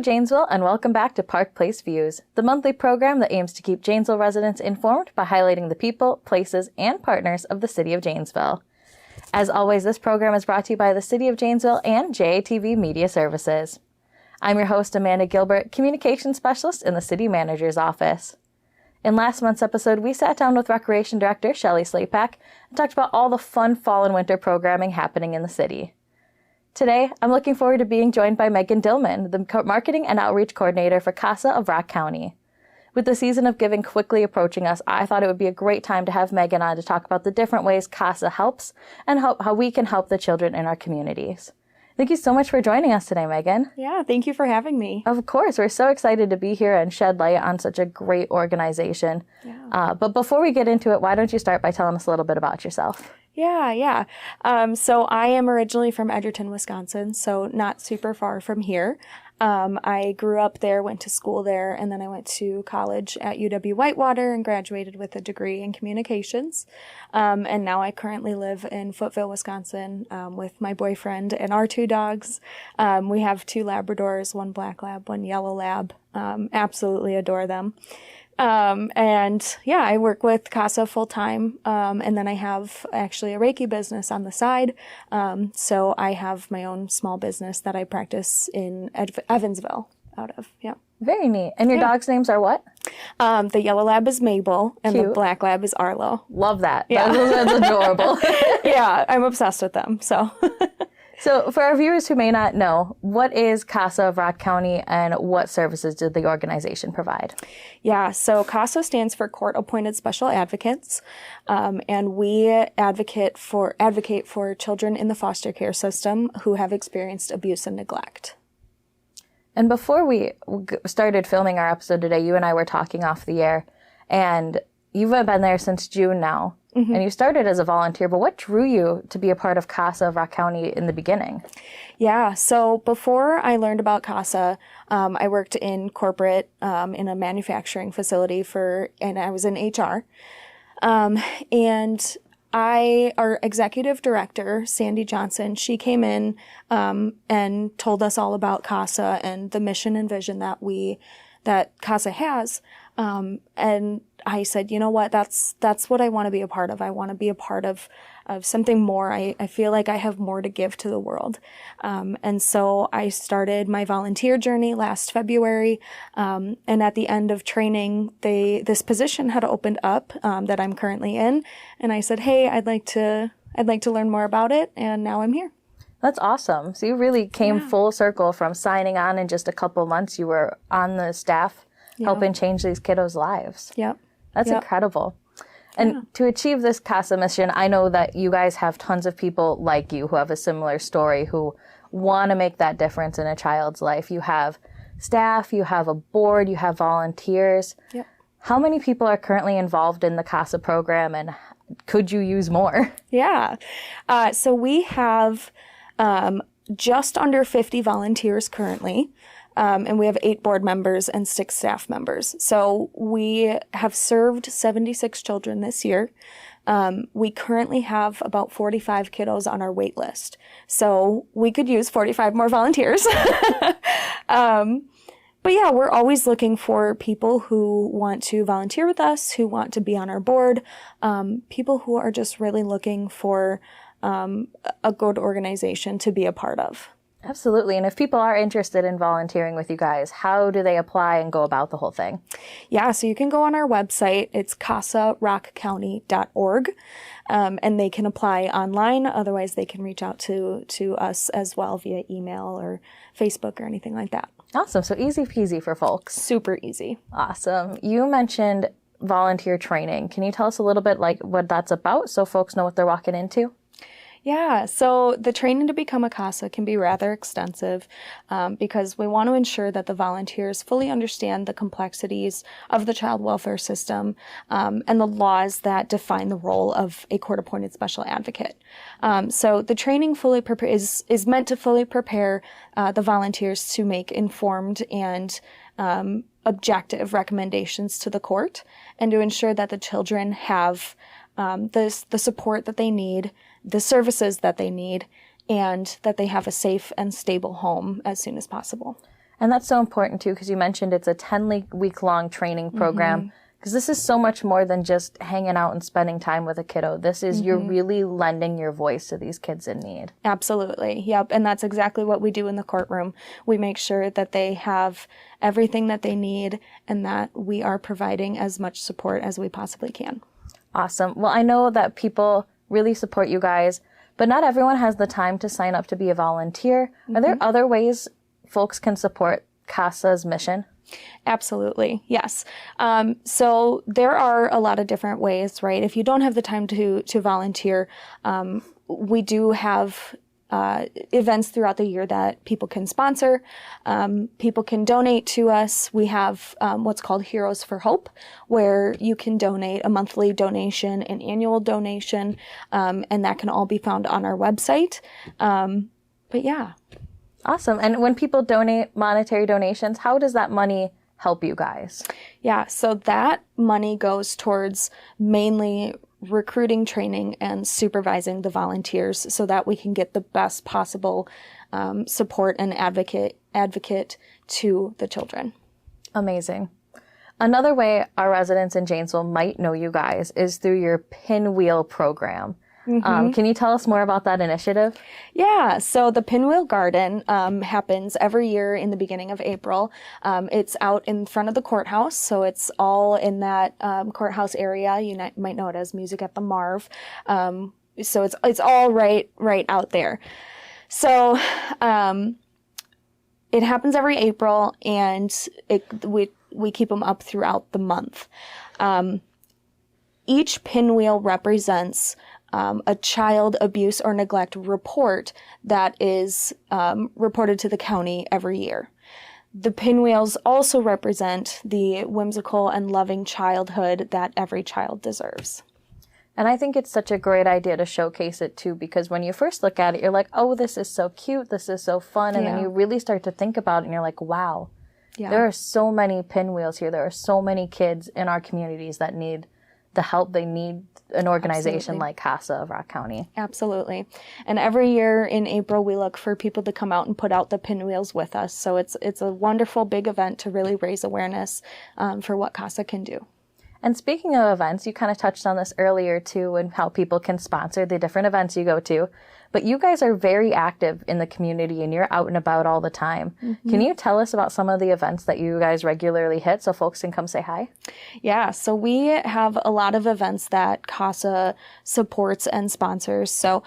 Hello, Janesville, and welcome back to Park Place Views, the monthly program that aims to keep Janesville residents informed by highlighting the people, places, and partners of the City of Janesville. As always, this program is brought to you by the City of Janesville and JATV Media Services. I'm your host, Amanda Gilbert, Communications Specialist in the City Manager's Office. In last month's episode, we sat down with Recreation Director Shelley Slapak and talked about all the fun fall and winter programming happening in the city. Today, I'm looking forward to being joined by Megan Dillman, the Marketing and Outreach Coordinator for CASA of Rock County. With the season of giving quickly approaching us, I thought it would be a great time to have Megan on to talk about the different ways CASA helps and how we can help the children in our communities. Thank you so much for joining us today, Megan. Yeah, thank you for having me. Of course, we're so excited to be here and shed light on such a great organization. Yeah. But before we get into it, why don't you start by telling us a little bit about yourself? Yeah. So I am originally from Edgerton, Wisconsin, so not super far from here. I grew up there, went to school there, and then I went to college at UW-Whitewater and graduated with a degree in communications. And now I currently live in Footville, Wisconsin, with my boyfriend and our two dogs. We have 2 Labradors, 1 black lab, 1 yellow lab. Absolutely adore them. And yeah, I work with CASA full time. And then I have actually a Reiki business on the side. So I have my own small business that I practice in Evansville out of. Yeah. Very neat. And your dog's names are what? The yellow lab is Mabel and Cute. the black lab is Arlo. Love that. Yeah. That's adorable. Yeah. I'm obsessed with them. So. So for our viewers who may not know, what is CASA of Rock County and what services did the organization provide? Yeah, so CASA stands for Court Appointed Special Advocates, and we advocate for children in the foster care system who have experienced abuse and neglect. And before we started filming our episode today, you and I were talking off the air, and you've been there since June now. Mm-hmm. And you started as a volunteer, but what drew you to be a part of CASA of Rock County in the beginning? Yeah, so before I learned about CASA, I worked in corporate in a manufacturing facility and I was in HR. And our executive director, Sandy Johnson, she came in and told us all about CASA and the mission and vision that CASA has. And I said, you know what, that's what I want to be a part of. I want to be a part of something more. I feel like I have more to give to the world. And so I started my volunteer journey last February. And at the end of training, this position had opened up, that I'm currently in. And I said, hey, I'd like to learn more about it. And now I'm here. That's awesome. So you really came full circle from signing on in just a couple months. You were on the staff helping change these kiddos' lives. Yep. That's incredible. And to achieve this CASA mission, I know that you guys have tons of people like you who have a similar story who want to make that difference in a child's life. You have staff, you have a board, you have volunteers. Yep. How many people are currently involved in the CASA program, and could you use more? Yeah. So we have just under 50 volunteers currently. And we have 8 board members and 6 staff members. So we have served 76 children this year. We currently have about 45 kiddos on our wait list. So we could use 45 more volunteers. But yeah, we're always looking for people who want to volunteer with us, who want to be on our board, people who are just really looking for a good organization to be a part of. Absolutely. And if people are interested in volunteering with you guys, how do they apply and go about the whole thing? Yeah, so you can go on our website. It's casarockcounty.org, and they can apply online. Otherwise, they can reach out to us as well via email or Facebook or anything like that. Awesome. So easy peasy for folks. Super easy. Awesome. You mentioned volunteer training. Can you tell us a little bit like what that's about so folks know what they're walking into? Yeah, so the training to become a CASA can be rather extensive because we want to ensure that the volunteers fully understand the complexities of the child welfare system and the laws that define the role of a court-appointed special advocate. So the training is meant to fully prepare the volunteers to make informed and objective recommendations to the court and to ensure that the children have the support that they need, the services that they need, and that they have a safe and stable home as soon as possible. And that's so important too, because you mentioned it's a 10-week-long training program. Because this is so much more than just hanging out and spending time with a kiddo. This is you're really lending your voice to these kids in need. Absolutely. Yep. And that's exactly what we do in the courtroom. We make sure that they have everything that they need and that we are providing as much support as we possibly can. Awesome. Well, I know that people really support you guys, but not everyone has the time to sign up to be a volunteer. Are there other ways folks can support CASA's mission? Absolutely. Yes. So there are a lot of different ways, right? If you don't have the time to volunteer, we do have events throughout the year that people can sponsor. People can donate to us. We have what's called Heroes for Hope, where you can donate a monthly donation, an annual donation, and that can all be found on our website. But yeah. Awesome. And when people donate monetary donations, how does that money help you guys? Yeah, so that money goes towards mainly recruiting, training, and supervising the volunteers so that we can get the best possible support and advocate to the children. Amazing. Another way our residents in Janesville might know you guys is through your Pinwheel program. Can you tell us more about that initiative? Yeah, so the Pinwheel Garden happens every year in the beginning of April. It's out in front of the courthouse, so it's all in that courthouse area. You might know it as Music at the Marv. So it's all right out there. So it happens every April, and we keep them up throughout the month. Each pinwheel represents a child abuse or neglect report that is reported to the county every year. The pinwheels also represent the whimsical and loving childhood that every child deserves. And I think it's such a great idea to showcase it too, because when you first look at it, you're like, oh, this is so cute, this is so fun. And then you really start to think about it and you're like, wow, there are so many pinwheels here. There are so many kids in our communities that need the help. They need an organization like CASA of Rock County. Absolutely. And every year in April, we look for people to come out and put out the pinwheels with us. So it's a wonderful big event to really raise awareness for what CASA can do. And speaking of events, you kind of touched on this earlier too, and how people can sponsor the different events you go to. But you guys are very active in the community and you're out and about all the time. Can you tell us about some of the events that you guys regularly hit so folks can come say hi? Yeah, so we have a lot of events that CASA supports and sponsors. So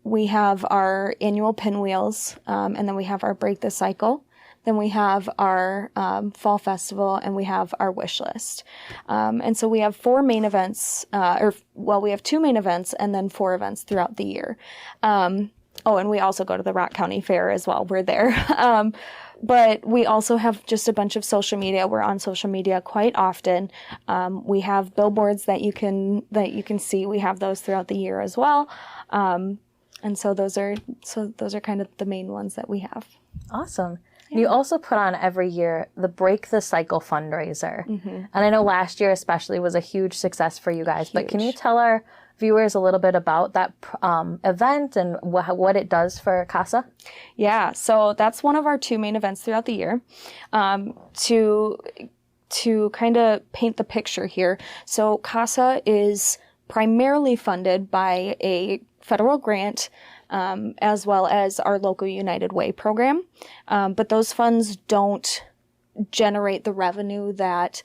we have our annual Pinwheels, and then we have our Break the Cycle. Then we have our Fall Festival, and we have our Wish List. And so we have 4 main events, we have 2 main events and then 4 events throughout the year. And we also go to the Rock County Fair as well. We're there. But we also have just a bunch of social media. We're on social media quite often. We have billboards that you can see. We have those throughout the year as well. And so those are kind of the main ones that we have. Awesome. Yeah. You also put on every year the Break the Cycle fundraiser. And I know last year especially was a huge success for you guys. But can you tell our viewers a little bit about that event and what it does for CASA? Yeah, so that's one of our 2 main events throughout the year. To kind of paint the picture here, so CASA is primarily funded by a federal grant as well as our local United Way program. But those funds don't generate the revenue that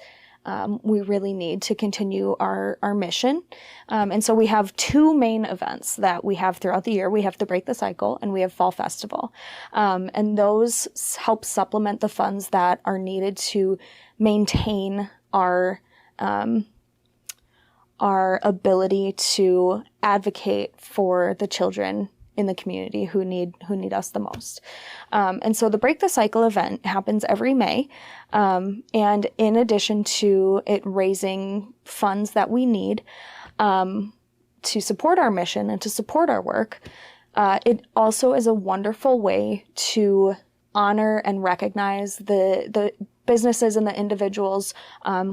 we really need to continue our mission. And so we have 2 main events that we have throughout the year. We have the Break the Cycle and we have Fall Festival. And those help supplement the funds that are needed to maintain our ability to advocate for the children in the community who need us the most. And so the Break the Cycle event happens every May. And in addition to it raising funds that we need to support our mission and to support our work, it also is a wonderful way to honor and recognize the businesses and the individuals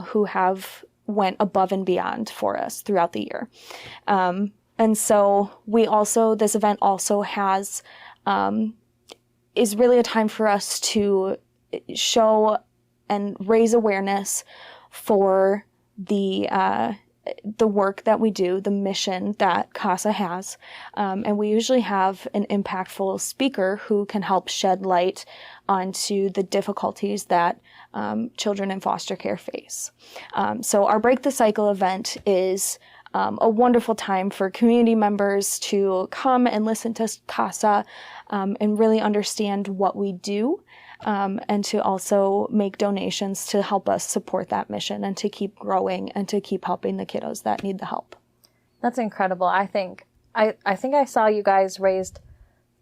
who have went above and beyond for us throughout the year. And so this event also has, is really a time for us to show and raise awareness for the work that we do, the mission that CASA has. And we usually have an impactful speaker who can help shed light onto the difficulties that children in foster care face. So our Break the Cycle event is a wonderful time for community members to come and listen to CASA and really understand what we do, and to also make donations to help us support that mission and to keep growing and to keep helping the kiddos that need the help. That's incredible. I think I saw you guys raised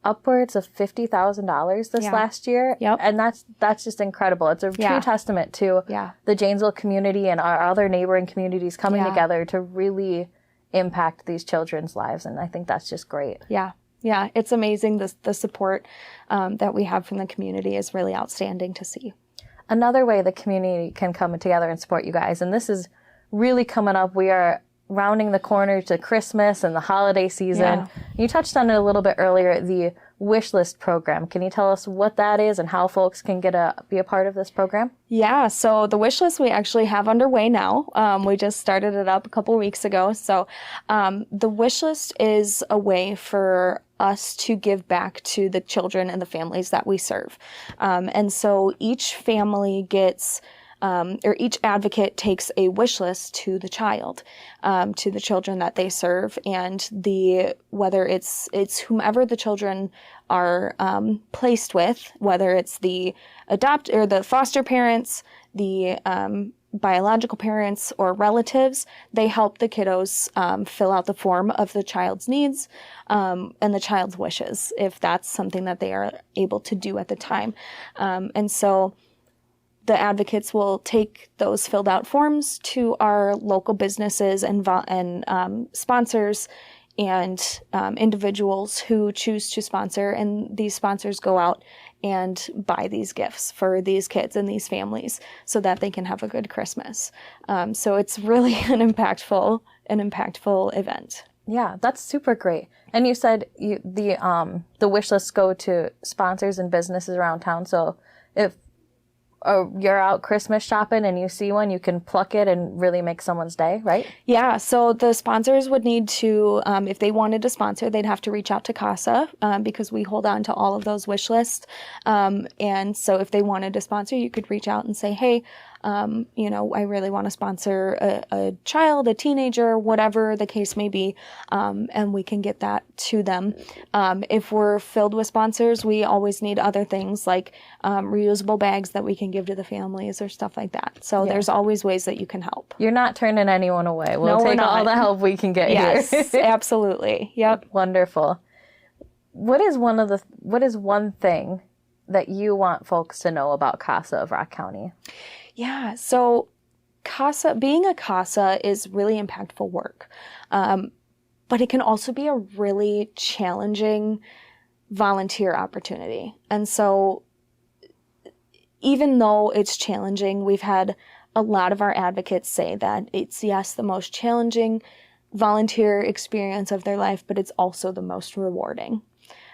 upwards of $50,000 this last year. Yep. And that's just incredible. It's a true testament to the Janesville community and our other neighboring communities coming together to really impact these children's lives. And I think that's just great. Yeah, it's amazing. The support that we have from the community is really outstanding to see. Another way the community can come together and support you guys, and this is really coming up, we are rounding the corner to Christmas and the holiday season. Yeah. You touched on it a little bit earlier, the wish list program. Can you tell us what that is and how folks can be a part of this program? Yeah, so the wish list we actually have underway now. We just started it up a couple weeks ago. So the wish list is a way for us to give back to the children and the families that we serve. And so each family gets or each advocate takes a wish list to the child, to the children that they serve, and whether it's whomever the children are placed with, whether it's the the foster parents, the biological parents or relatives, they help the kiddos fill out the form of the child's needs and the child's wishes, if that's something that they are able to do at the time. And so the advocates will take those filled out forms to our local businesses and sponsors and individuals who choose to sponsor, and these sponsors go out and buy these gifts for these kids and these families so that they can have a good Christmas. So it's really an impactful event. Yeah, that's super great. And you said the wish lists go to sponsors and businesses around town. So if you're out Christmas shopping and you see one, you can pluck it and really make someone's day, right? Yeah, so the sponsors would need to, if they wanted to sponsor, they'd have to reach out to CASA because we hold on to all of those wish lists. And so if they wanted to sponsor, you could reach out and say, hey, I really want to sponsor a child, a teenager, whatever the case may be, and we can get that to them. If we're filled with sponsors, we always need other things like reusable bags that we can give to the families or stuff like that. So there's always ways that you can help. You're not turning anyone away. We'll take all the help we can get here. Yes, absolutely. Yep. Wonderful. What is one thing that you want folks to know about CASA of Rock County? Yeah, so being a CASA is really impactful work, but it can also be a really challenging volunteer opportunity. And so even though it's challenging, we've had a lot of our advocates say that it's, yes, the most challenging volunteer experience of their life, but it's also the most rewarding.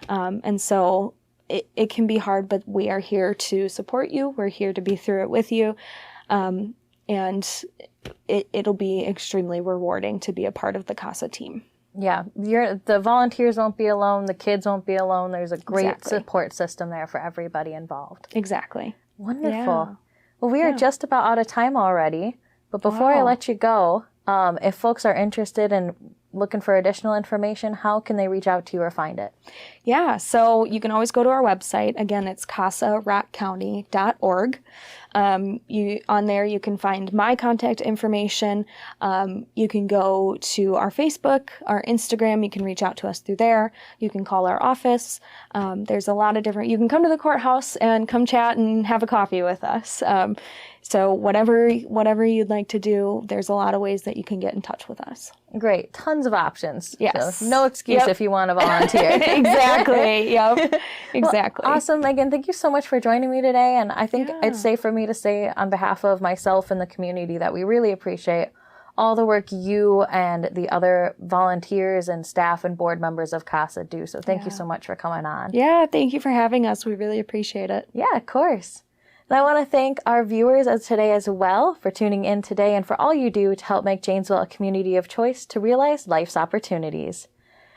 And so it can be hard, but we are here to support you. We're here to be through it with you. And it'll be extremely rewarding to be a part of the CASA team. Yeah, the volunteers won't be alone. The kids won't be alone. There's a great support system there for everybody involved. Exactly. Wonderful. Yeah. Well, we are just about out of time already. But before I let you go, if folks are interested in looking for additional information, how can they reach out to you or find it? Yeah, so you can always go to our website. Again, it's casarockcounty.org. On there, you can find my contact information. You can go to our Facebook, our Instagram. You can reach out to us through there. You can call our office. There's a lot of different, you can come to the courthouse and come chat and have a coffee with us. So whatever you'd like to do, there's a lot of ways that you can get in touch with us. Great. Tons of options. Yes. So no excuse if you want to volunteer. Exactly. Yep. Exactly. Well, awesome, Megan. Thank you so much for joining me today. And I think it's safe for me to say on behalf of myself and the community that we really appreciate all the work you and the other volunteers and staff and board members of CASA do. So thank you so much for coming on. Yeah, thank you for having us. We really appreciate it. Yeah, of course. And I want to thank our viewers today as well for tuning in today and for all you do to help make Janesville a community of choice to realize life's opportunities.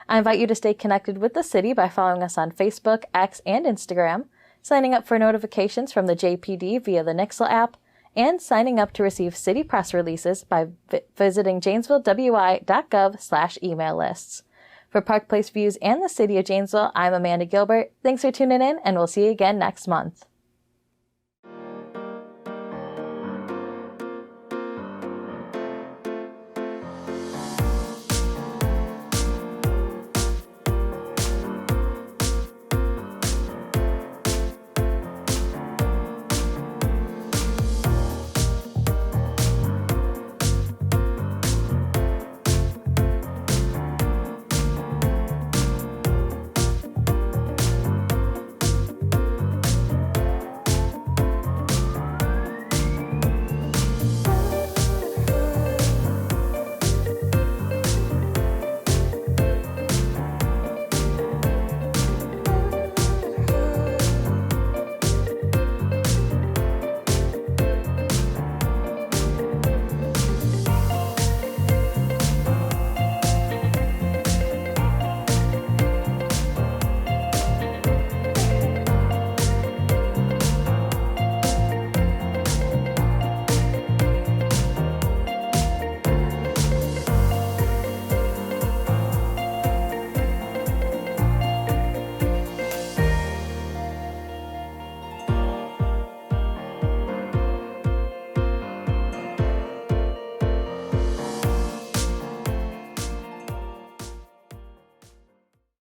I invite you to stay connected with the city by following us on Facebook, X, and Instagram, signing up for notifications from the JPD via the Nixle app, and signing up to receive city press releases by visiting janesvillewi.gov/email lists. For Park Place Views and the City of Janesville, I'm Amanda Gilbert. Thanks for tuning in, and we'll see you again next month.